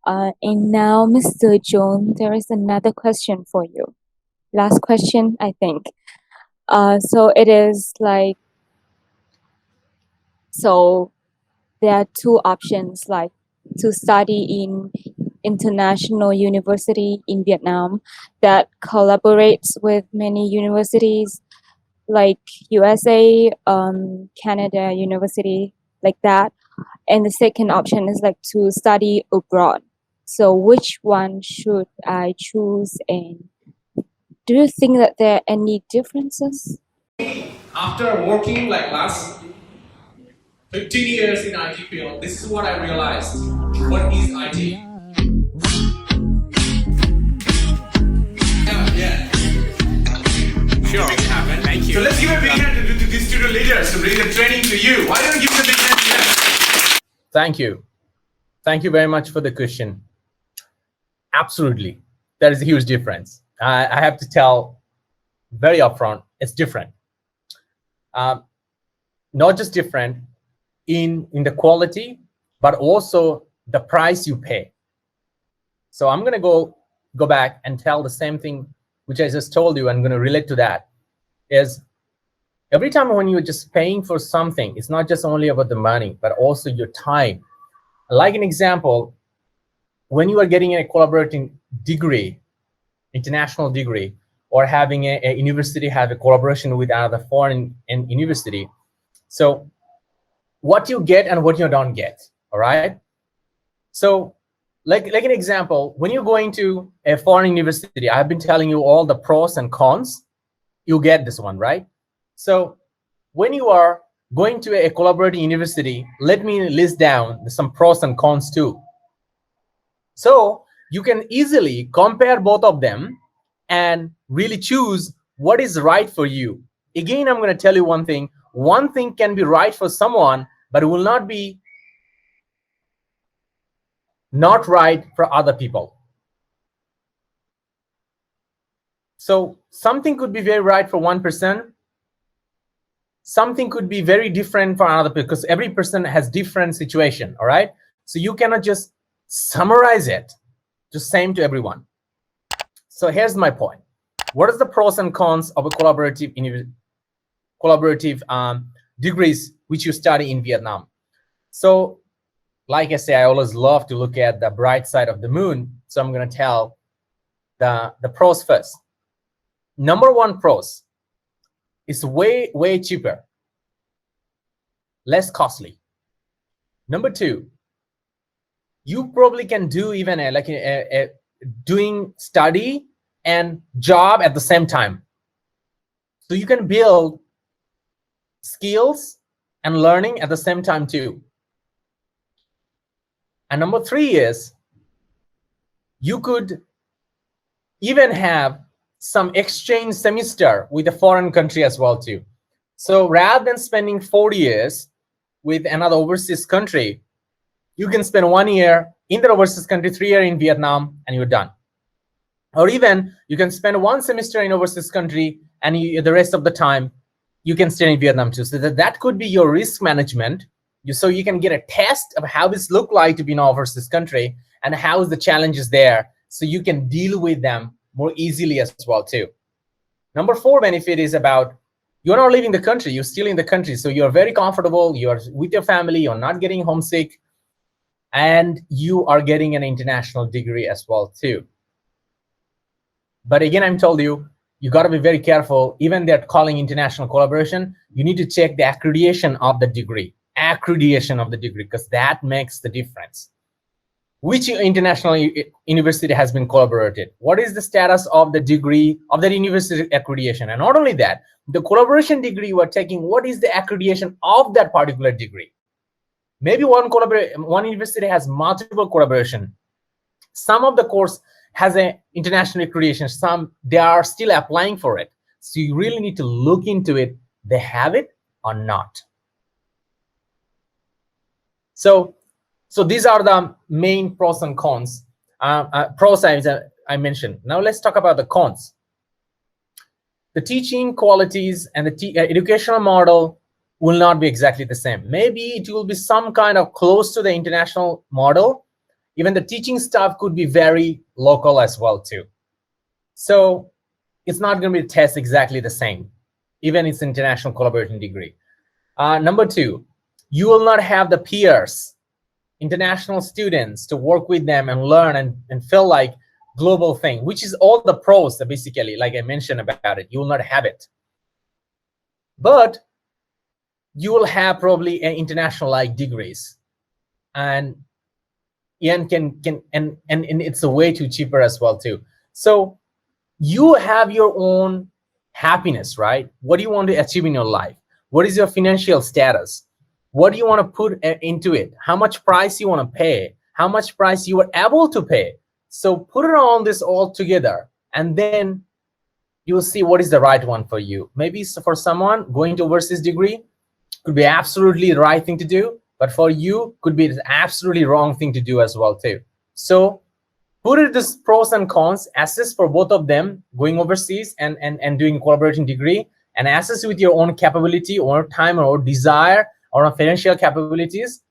And now, Mr. Jones, there is another question for you. Last question, I think. So it is like, so there are two options, like to study in international university in Vietnam that collaborates with many universities like USA, Canada University, like that. And the second option is like to study abroad. So which one should I choose? And do you think that there are any differences? After working like last 15 years in IT field, this is what I realized. What is IT? Yeah. Sure. Make it happen. Thank you. So let's give a big hand to these student leaders to bring the training to you. Why don't you give them a big hand to them? Thank you. Thank you very much for the question. Absolutely. There is a huge difference. I have to tell very upfront, it's different. Not just different in the quality, but also the price you pay. So I'm going to go back and tell the same thing which I just told you. I'm going to relate to that. Is every time when you're just paying for something, it's not just only about the money, but also your time. Like an example, when you are getting a collaborating degree, international degree, or having a university have a collaboration with another foreign university, so what you get and what you don't get, all right? So like an example, when you're going to a foreign university, I've been telling you all the pros and cons. You get this one, right? So when you are going to a collaborating university, let me list down some pros and cons too. So you can easily compare both of them and really choose what is right for you. Again, I'm going to tell you one thing. One thing can be right for someone, but it will not be not right for other people. So something could be very right for one person. Something could be very different for another, because every person has different situation, all right? So you cannot just summarize it to same to everyone. So here's my point. What is the pros and cons of a collaborative degrees which you study in Vietnam? So like I say, I always love to look at the bright side of the moon. So I'm going to tell the pros first. Number one pros is way cheaper, less costly. Number two, you probably can do even doing study and job at the same time. So you can build skills and learning at the same time too. And number three is you could even have some exchange semester with a foreign country as well too. So rather than spending 4 years with another overseas country, you can spend 1 year in the overseas country, 3 years in Vietnam, and you're done. Or even you can spend 1 semester in overseas country, and the rest of the time you can stay in Vietnam too. So that could be your risk management. So you can get a test of how this look like to be in overseas country and how is the challenges there, so you can deal with them more easily as well too. Number 4 benefit is about you're not leaving the country, you're still in the country. So you're very comfortable, you're with your family, you're not getting homesick, and you are getting an international degree as well too. But again, I'm told you got to be very careful. Even they're calling international collaboration, you need to check the accreditation of the degree. Because that makes the difference. Which international university has been collaborated? What is the status of the degree of that university accreditation? And not only that, the collaboration degree you are taking, what is the accreditation of that particular degree? Maybe one university has multiple collaboration. Some of the course has an international accreditation. Some, they are still applying for it. So you really need to look into it. They have it or not. So these are the main pros and cons. Pros I mentioned. Now let's talk about the cons. The teaching qualities and the educational model will not be exactly the same. Maybe it will be some kind of close to the international model, Even the teaching staff could be very local as well too. So it's not going to be a test exactly the same, even it's international collaborating degree. Number two, you will not have the peers, international students to work with them and learn and feel like global thing, which is all the pros basically, like I mentioned about it. You will not have it. But you will have probably an international like degrees, and can and it's a way too cheaper as well too. So you have your own happiness, right? What do you want to achieve in your life? What is your financial status? What do you want to put into it? How much price you want to pay? How much price you are able to pay? So put it on this all together, and then you will see what is the right one for you. Maybe for someone going to overseas degree could be absolutely the right thing to do, but for you could be the absolutely wrong thing to do as well too. So put it this pros and cons, assess for both of them, going overseas and doing collaborating degree, and assess with your own capability or time or desire or financial capabilities,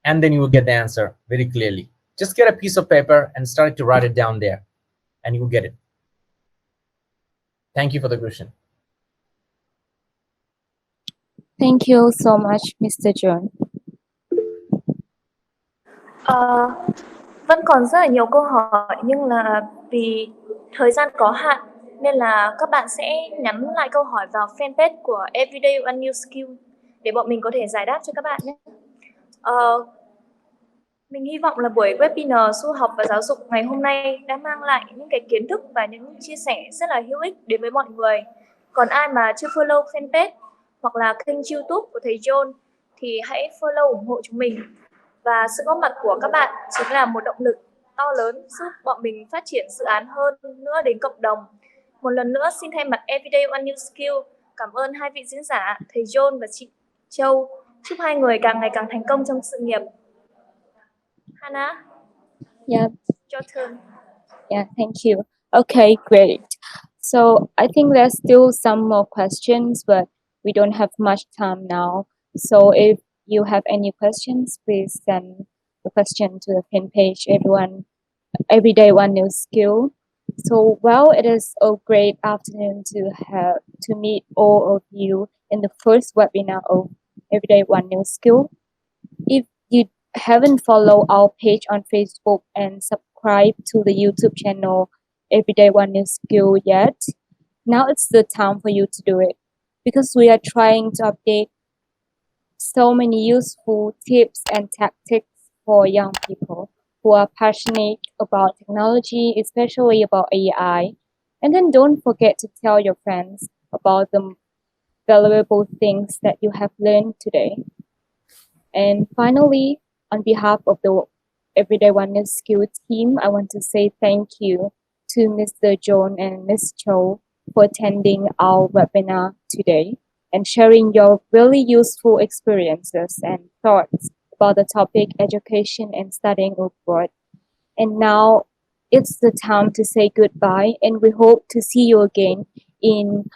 and then you will get the answer very clearly. Just get a piece of paper and start to write it down there, and you will get it. Thank you for the question. Thank you so much, Mr. John. Vẫn còn rất là nhiều câu hỏi, nhưng là vì thời gian có hạn nên là các bạn sẽ nhắn lại câu hỏi vào fanpage của Everyday One New Skill để bọn mình có thể giải đáp cho các bạn nhé. Mình hy vọng là buổi webinar du học và giáo dục ngày hôm nay đã mang lại những cái kiến thức và những chia sẻ rất là hữu ích đến với mọi người. Còn ai mà chưa follow fanpage hoặc là kênh YouTube của thầy John thì hãy follow ủng hộ chúng mình. Và sự góp mặt của các bạn chính là một động lực to lớn giúp bọn mình phát triển dự án hơn nữa đến cộng đồng. Một lần nữa xin thay mặt Everyday One New Skill cảm ơn hai vị diễn giả, thầy John và chị Châu. Chúc hai người càng ngày càng thành công trong sự nghiệp. Hannah? Yeah. Your turn. Yeah, thank you. Okay, great. So I think there's still some more questions, but we don't have much time now. So if you have any questions, please send the question to the pin page, Everyday One New Skill. So, well, it is a great afternoon to meet all of you in the first webinar of Everyday One New Skill. If you haven't followed our page on Facebook and subscribe to the YouTube channel Everyday One New Skill yet, now it's the time for you to do it, because we are trying to update so many useful tips and tactics for young people who are passionate about technology, especially about AI. And then don't forget to tell your friends about the valuable things that you have learned today. And finally, on behalf of the Everyday One New Skill team, I want to say thank you to Mr. John and Ms. Cho for attending our webinar today and sharing your really useful experiences and thoughts about the topic education and studying abroad. And now it's the time to say goodbye, and we hope to see you again in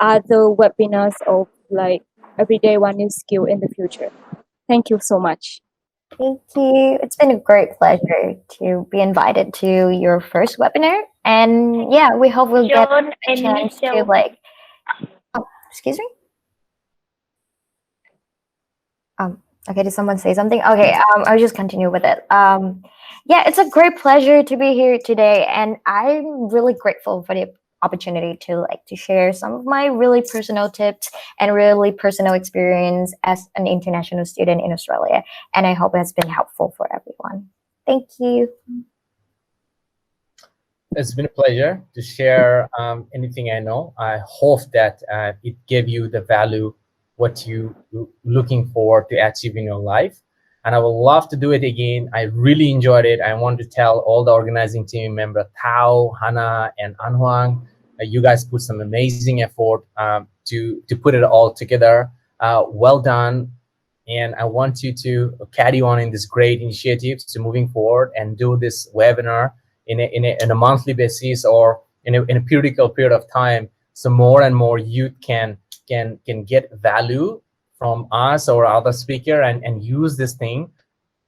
other webinars of like Everyday One New Skill in the future. Thank you so much. Thank you. It's been a great pleasure to be invited to your first webinar. And yeah, we hope we'll get John a chance to like, oh, excuse me? Okay, did someone say something? Okay, I'll just continue with it. Yeah, it's a great pleasure to be here today, and I'm really grateful for the opportunity to share some of my really personal tips and really personal experience as an international student in Australia. And I hope it's been helpful for everyone. Thank you. It's been a pleasure to share anything I know. I hope that it gave you the value what you looking for to achieve in your life, and I would love to do it again. I really enjoyed it. I want to tell all the organizing team member Thao, Hannah, and Anhuang, you guys put some amazing effort to put it all together. Well done, and I want you to carry on in this great initiatives to moving forward and do this webinar in a monthly basis or in a periodical period of time, so more and more youth can get value from us or other speaker and use this thing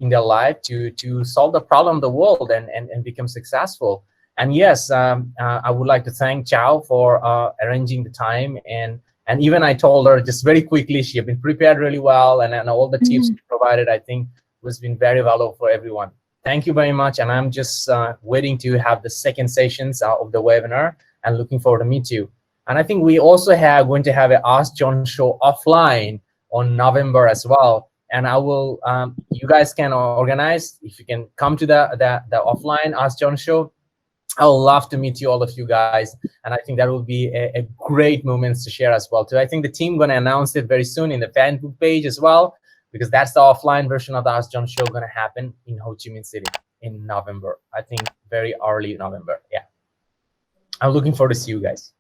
in their life to solve the problem of the world and become successful. And yes, I would like to thank Chow for arranging the time, and even I told her just very quickly, she had been prepared really well, and all the tips she provided, I think, was been very valuable for everyone. Thank you very much, and I'm just waiting to have the second sessions of the webinar, and looking forward to meet you. And I think we also going to have an Ask John show offline on November as well. And I will, you guys can organize, if you can come to the offline Ask John show. I would love to meet you, all of you guys. And I think that will be a great moment to share as well too. I think the team going to announce it very soon in the Facebook page as well, because that's the offline version of the Ask John show going to happen in Ho Chi Minh City in November. I think very early November. Yeah. I'm looking forward to see you guys.